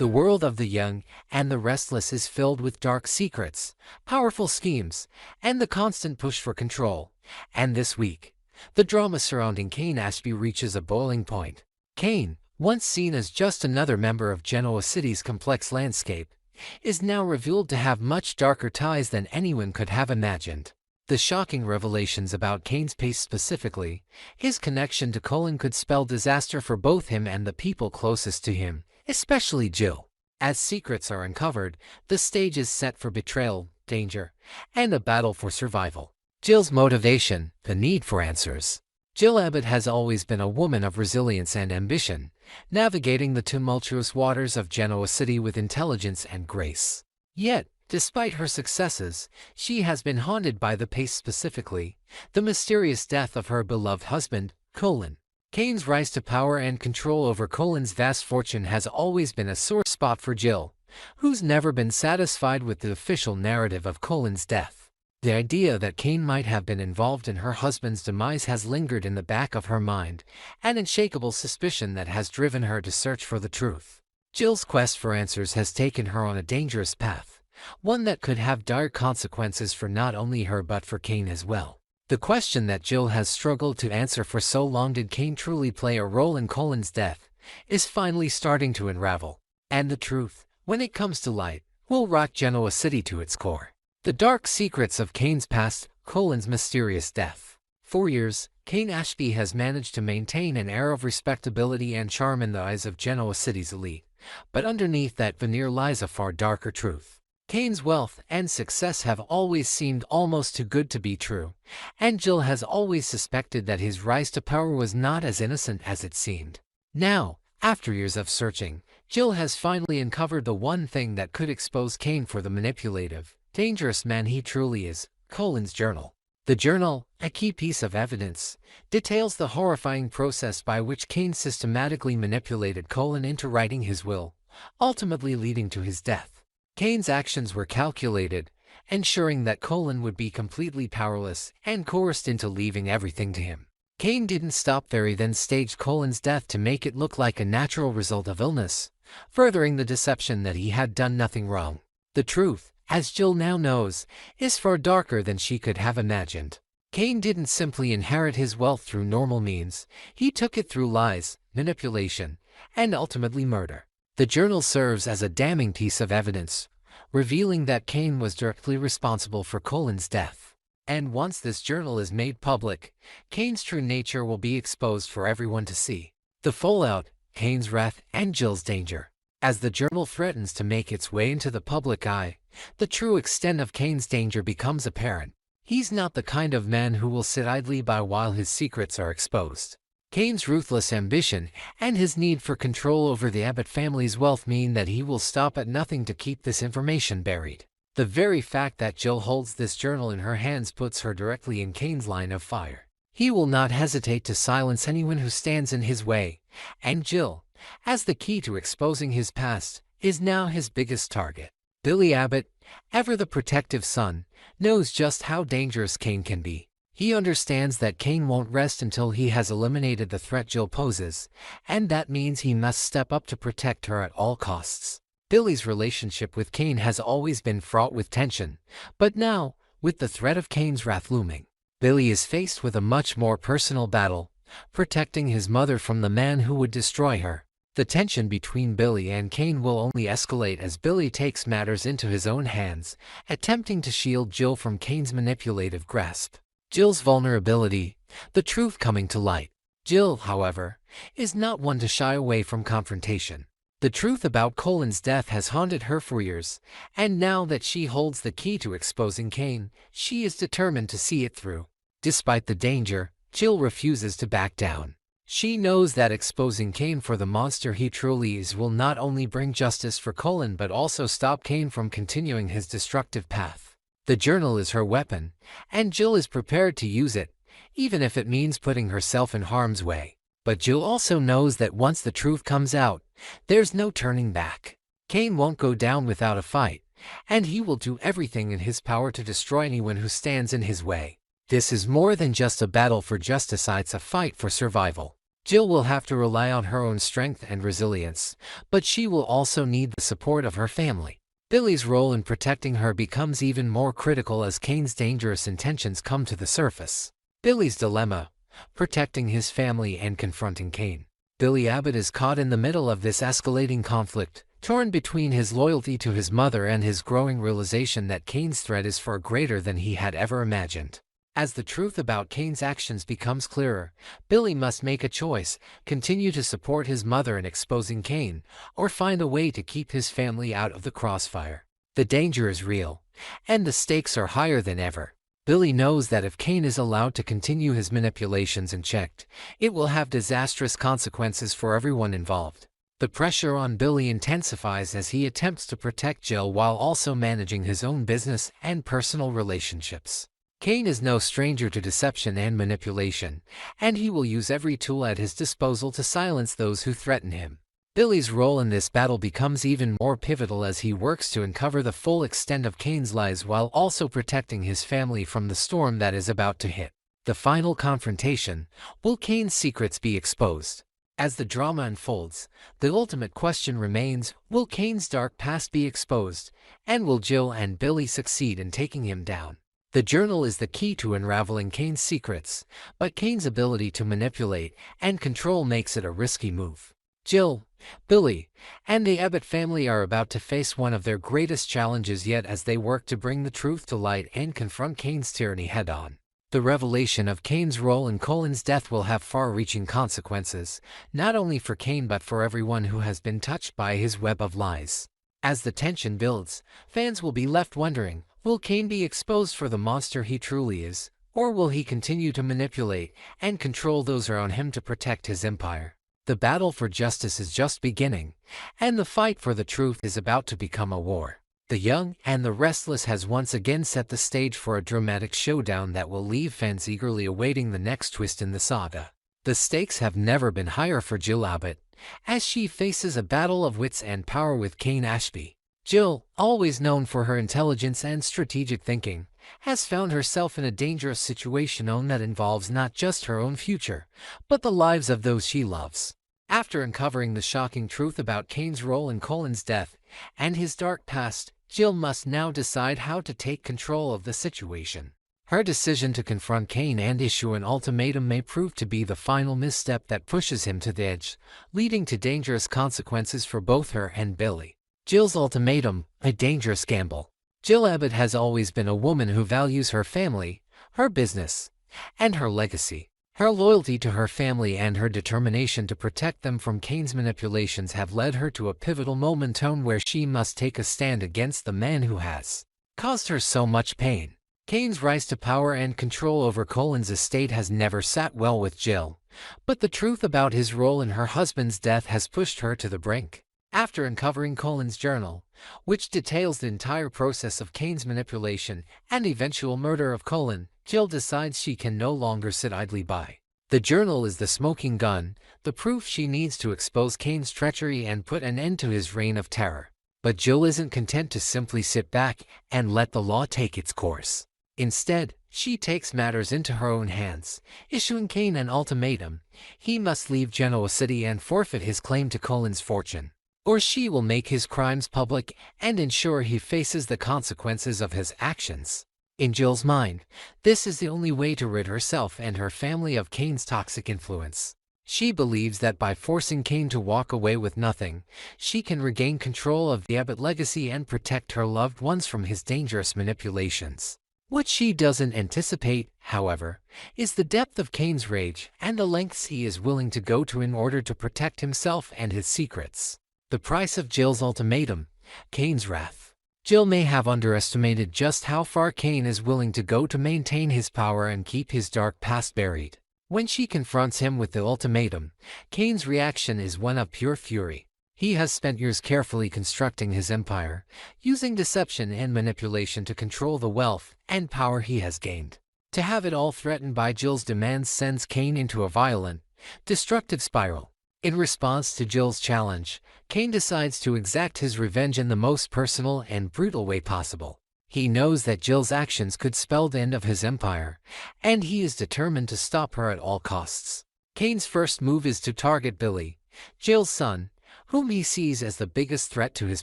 The world of the young and the restless is filled with dark secrets, powerful schemes, and the constant push for control. And this week, the drama surrounding Kane Ashby reaches a boiling point. Kane, once seen as just another member of Genoa City's complex landscape, is now revealed to have much darker ties than anyone could have imagined. The shocking revelations about Kane's past, specifically his connection to Colin, could spell disaster for both him and the people closest to him, especially Jill. As secrets are uncovered, the stage is set for betrayal, danger, and a battle for survival. Jill's motivation: the need for answers. Jill Abbott has always been a woman of resilience and ambition, navigating the tumultuous waters of Genoa City with intelligence and grace. Yet, despite her successes, she has been haunted by the past, specifically the mysterious death of her beloved husband, Colin. Kane's rise to power and control over Colin's vast fortune has always been a sore spot for Jill, who's never been satisfied with the official narrative of Colin's death. The idea that Kane might have been involved in her husband's demise has lingered in the back of her mind, an unshakable suspicion that has driven her to search for the truth. Jill's quest for answers has taken her on a dangerous path, one that could have dire consequences for not only her but for Kane as well. The question that Jill has struggled to answer for so long, did Kane truly play a role in Colin's death, is finally starting to unravel. And the truth, when it comes to light, will rock Genoa City to its core. The dark secrets of Kane's past, Colin's mysterious death. For years, Kane Ashby has managed to maintain an air of respectability and charm in the eyes of Genoa City's elite, but underneath that veneer lies a far darker truth. Kane's wealth and success have always seemed almost too good to be true, and Jill has always suspected that his rise to power was not as innocent as it seemed. Now, after years of searching, Jill has finally uncovered the one thing that could expose Kane for the manipulative, dangerous man he truly is: Colin's journal. The journal, a key piece of evidence, details the horrifying process by which Kane systematically manipulated Colin into writing his will, ultimately leading to his death. Kane's actions were calculated, ensuring that Colin would be completely powerless and coerced into leaving everything to him. Kane didn't stop there. He then staged Colin's death to make it look like a natural result of illness, furthering the deception that he had done nothing wrong. The truth, as Jill now knows, is far darker than she could have imagined. Kane didn't simply inherit his wealth through normal means. He took it through lies, manipulation, and ultimately murder. The journal serves as a damning piece of evidence, revealing that Kane was directly responsible for Colin's death. And once this journal is made public, Kane's true nature will be exposed for everyone to see. The fallout, Kane's wrath, and Jill's danger. As the journal threatens to make its way into the public eye, the true extent of Kane's danger becomes apparent. He's not the kind of man who will sit idly by while his secrets are exposed. Kane's ruthless ambition and his need for control over the Abbott family's wealth mean that he will stop at nothing to keep this information buried. The very fact that Jill holds this journal in her hands puts her directly in Kane's line of fire. He will not hesitate to silence anyone who stands in his way, and Jill, as the key to exposing his past, is now his biggest target. Billy Abbott, ever the protective son, knows just how dangerous Kane can be. He understands that Kane won't rest until he has eliminated the threat Jill poses, and that means he must step up to protect her at all costs. Billy's relationship with Kane has always been fraught with tension, but now, with the threat of Kane's wrath looming, Billy is faced with a much more personal battle, protecting his mother from the man who would destroy her. The tension between Billy and Kane will only escalate as Billy takes matters into his own hands, attempting to shield Jill from Kane's manipulative grasp. Jill's vulnerability, the truth coming to light. Jill, however, is not one to shy away from confrontation. The truth about Colin's death has haunted her for years, and now that she holds the key to exposing Kane, she is determined to see it through. Despite the danger, Jill refuses to back down. She knows that exposing Kane for the monster he truly is will not only bring justice for Colin but also stop Kane from continuing his destructive path. The journal is her weapon, and Jill is prepared to use it, even if it means putting herself in harm's way. But Jill also knows that once the truth comes out, there's no turning back. Kane won't go down without a fight, and he will do everything in his power to destroy anyone who stands in his way. This is more than just a battle for justice, it's a fight for survival. Jill will have to rely on her own strength and resilience, but she will also need the support of her family. Billy's role in protecting her becomes even more critical as Kane's dangerous intentions come to the surface. Billy's dilemma: protecting his family and confronting Kane. Billy Abbott is caught in the middle of this escalating conflict, torn between his loyalty to his mother and his growing realization that Kane's threat is far greater than he had ever imagined. As the truth about Kane's actions becomes clearer, Billy must make a choice: continue to support his mother in exposing Kane, or find a way to keep his family out of the crossfire. The danger is real, and the stakes are higher than ever. Billy knows that if Kane is allowed to continue his manipulations unchecked, it will have disastrous consequences for everyone involved. The pressure on Billy intensifies as he attempts to protect Jill while also managing his own business and personal relationships. Kane is no stranger to deception and manipulation, and he will use every tool at his disposal to silence those who threaten him. Billy's role in this battle becomes even more pivotal as he works to uncover the full extent of Kane's lies while also protecting his family from the storm that is about to hit. The final confrontation: will Kane's secrets be exposed? As the drama unfolds, the ultimate question remains: will Kane's dark past be exposed, and will Jill and Billy succeed in taking him down? The journal is the key to unraveling Kane's secrets, but Kane's ability to manipulate and control makes it a risky move. Jill, Billy, and the Abbott family are about to face one of their greatest challenges yet as they work to bring the truth to light and confront Kane's tyranny head-on. The revelation of Kane's role in Colin's death will have far-reaching consequences, not only for Kane but for everyone who has been touched by his web of lies. As the tension builds, fans will be left wondering: will Kane be exposed for the monster he truly is, or will he continue to manipulate and control those around him to protect his empire? The battle for justice is just beginning, and the fight for the truth is about to become a war. The Young and the Restless has once again set the stage for a dramatic showdown that will leave fans eagerly awaiting the next twist in the saga. The stakes have never been higher for Jill Abbott, as she faces a battle of wits and power with Kane Ashby. Jill, always known for her intelligence and strategic thinking, has found herself in a dangerous situation that involves not just her own future, but the lives of those she loves. After uncovering the shocking truth about Kane's role in Colin's death and his dark past, Jill must now decide how to take control of the situation. Her decision to confront Kane and issue an ultimatum may prove to be the final misstep that pushes him to the edge, leading to dangerous consequences for both her and Billy. Jill's ultimatum: a dangerous gamble. Jill Abbott has always been a woman who values her family, her business, and her legacy. Her loyalty to her family and her determination to protect them from Kane's manipulations have led her to a pivotal moment where she must take a stand against the man who has caused her so much pain. Kane's rise to power and control over Colin's estate has never sat well with Jill, but the truth about his role in her husband's death has pushed her to the brink. After uncovering Colin's journal, which details the entire process of Kane's manipulation and eventual murder of Colin, Jill decides she can no longer sit idly by. The journal is the smoking gun, the proof she needs to expose Kane's treachery and put an end to his reign of terror. But Jill isn't content to simply sit back and let the law take its course. Instead, she takes matters into her own hands, issuing Kane an ultimatum: he must leave Genoa City and forfeit his claim to Colin's fortune, or she will make his crimes public and ensure he faces the consequences of his actions. In Jill's mind, this is the only way to rid herself and her family of Kane's toxic influence. She believes that by forcing Kane to walk away with nothing, she can regain control of the Abbott legacy and protect her loved ones from his dangerous manipulations. What she doesn't anticipate, however, is the depth of Kane's rage and the lengths he is willing to go to in order to protect himself and his secrets. The price of Jill's ultimatum: Kane's wrath. Jill may have underestimated just how far Kane is willing to go to maintain his power and keep his dark past buried. When she confronts him with the ultimatum, Kane's reaction is one of pure fury. He has spent years carefully constructing his empire, using deception and manipulation to control the wealth and power he has gained. To have it all threatened by Jill's demands sends Kane into a violent, destructive spiral. In response to Jill's challenge, Kane decides to exact his revenge in the most personal and brutal way possible. He knows that Jill's actions could spell the end of his empire, and he is determined to stop her at all costs. Kane's first move is to target Billy, Jill's son, whom he sees as the biggest threat to his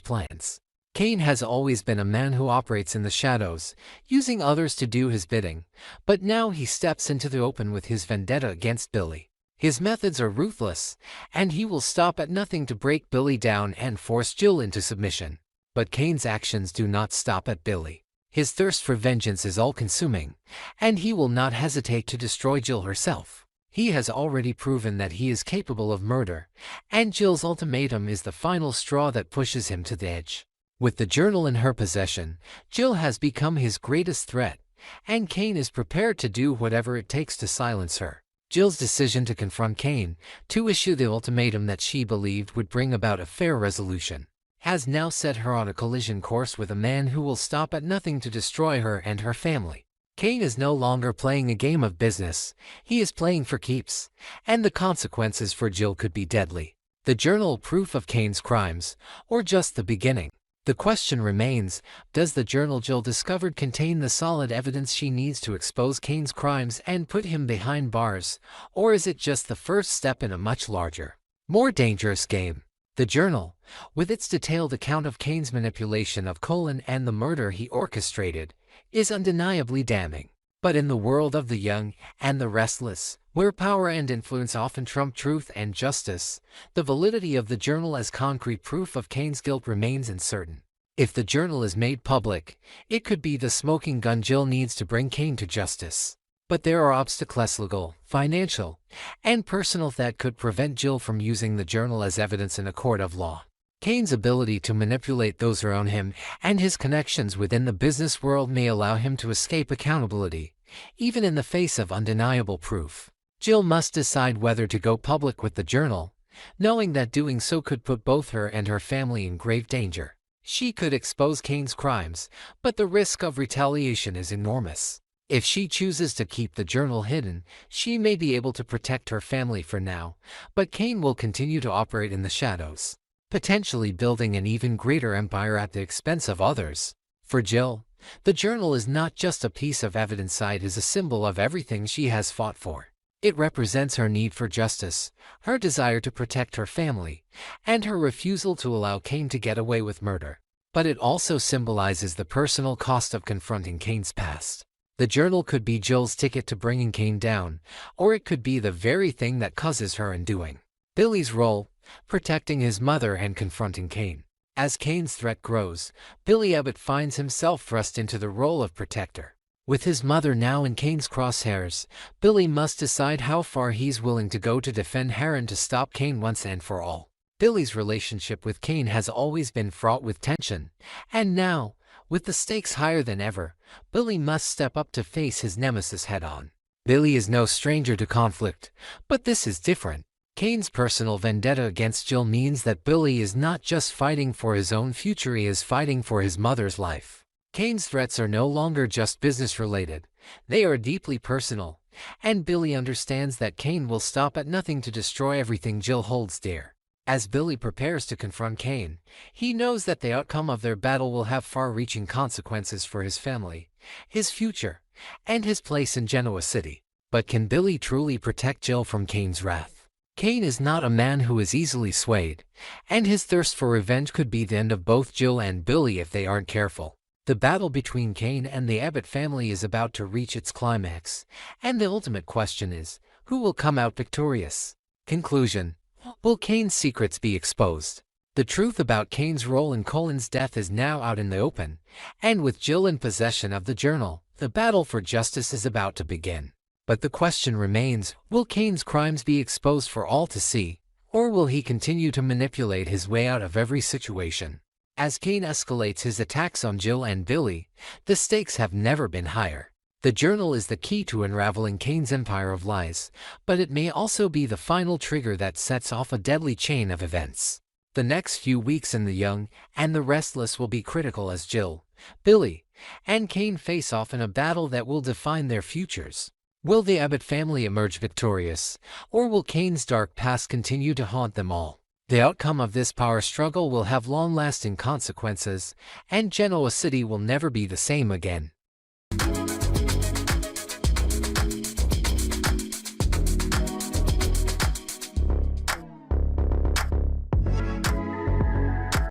plans. Kane has always been a man who operates in the shadows, using others to do his bidding, but now he steps into the open with his vendetta against Billy. His methods are ruthless, and he will stop at nothing to break Billy down and force Jill into submission. But Kane's actions do not stop at Billy. His thirst for vengeance is all-consuming, and he will not hesitate to destroy Jill herself. He has already proven that he is capable of murder, and Jill's ultimatum is the final straw that pushes him to the edge. With the journal in her possession, Jill has become his greatest threat, and Kane is prepared to do whatever it takes to silence her. Jill's decision to confront Kane, to issue the ultimatum that she believed would bring about a fair resolution, has now set her on a collision course with a man who will stop at nothing to destroy her and her family. Kane is no longer playing a game of business, he is playing for keeps, and the consequences for Jill could be deadly. The journal proof of Kane's crimes, or just the beginning? The question remains, does the journal Jill discovered contain the solid evidence she needs to expose Kane's crimes and put him behind bars, or is it just the first step in a much larger, more dangerous game? The journal, with its detailed account of Kane's manipulation of Colin and the murder he orchestrated, is undeniably damning. But in the world of the young and the restless, where power and influence often trump truth and justice, the validity of the journal as concrete proof of Kane's guilt remains uncertain. If the journal is made public, it could be the smoking gun Jill needs to bring Kane to justice. But there are obstacles, legal, financial, and personal, that could prevent Jill from using the journal as evidence in a court of law. Kane's ability to manipulate those around him and his connections within the business world may allow him to escape accountability, even in the face of undeniable proof. Jill must decide whether to go public with the journal, knowing that doing so could put both her and her family in grave danger. She could expose Kane's crimes, but the risk of retaliation is enormous. If she chooses to keep the journal hidden, she may be able to protect her family for now, but Kane will continue to operate in the shadows, potentially building an even greater empire at the expense of others. For Jill, the journal is not just a piece of evidence, it is a symbol of everything she has fought for. It represents her need for justice, her desire to protect her family, and her refusal to allow Kane to get away with murder. But it also symbolizes the personal cost of confronting Kane's past. The journal could be Jill's ticket to bringing Kane down, or it could be the very thing that causes her undoing. Billy's role, protecting his mother and confronting Kane. As Kane's threat grows, Billy Abbott finds himself thrust into the role of protector. With his mother now in Kane's crosshairs, Billy must decide how far he's willing to go to defend her and to stop Kane once and for all. Billy's relationship with Kane has always been fraught with tension, and now, with the stakes higher than ever, Billy must step up to face his nemesis head-on. Billy is no stranger to conflict, but this is different. Kane's personal vendetta against Jill means that Billy is not just fighting for his own future, he is fighting for his mother's life. Kane's threats are no longer just business-related, they are deeply personal, and Billy understands that Kane will stop at nothing to destroy everything Jill holds dear. As Billy prepares to confront Kane, he knows that the outcome of their battle will have far-reaching consequences for his family, his future, and his place in Genoa City. But can Billy truly protect Jill from Kane's wrath? Kane is not a man who is easily swayed, and his thirst for revenge could be the end of both Jill and Billy if they aren't careful. The battle between Kane and the Abbott family is about to reach its climax, and the ultimate question is, who will come out victorious? Conclusion: will Kane's secrets be exposed? The truth about Kane's role in Colin's death is now out in the open, and with Jill in possession of the journal, the battle for justice is about to begin. But the question remains, will Kane's crimes be exposed for all to see, or will he continue to manipulate his way out of every situation? As Kane escalates his attacks on Jill and Billy, the stakes have never been higher. The journal is the key to unraveling Kane's empire of lies, but it may also be the final trigger that sets off a deadly chain of events. The next few weeks in The Young and the Restless will be critical as Jill, Billy, and Kane face off in a battle that will define their futures. Will the Abbott family emerge victorious, or will Kane's dark past continue to haunt them all? The outcome of this power struggle will have long-lasting consequences, and Genoa City will never be the same again.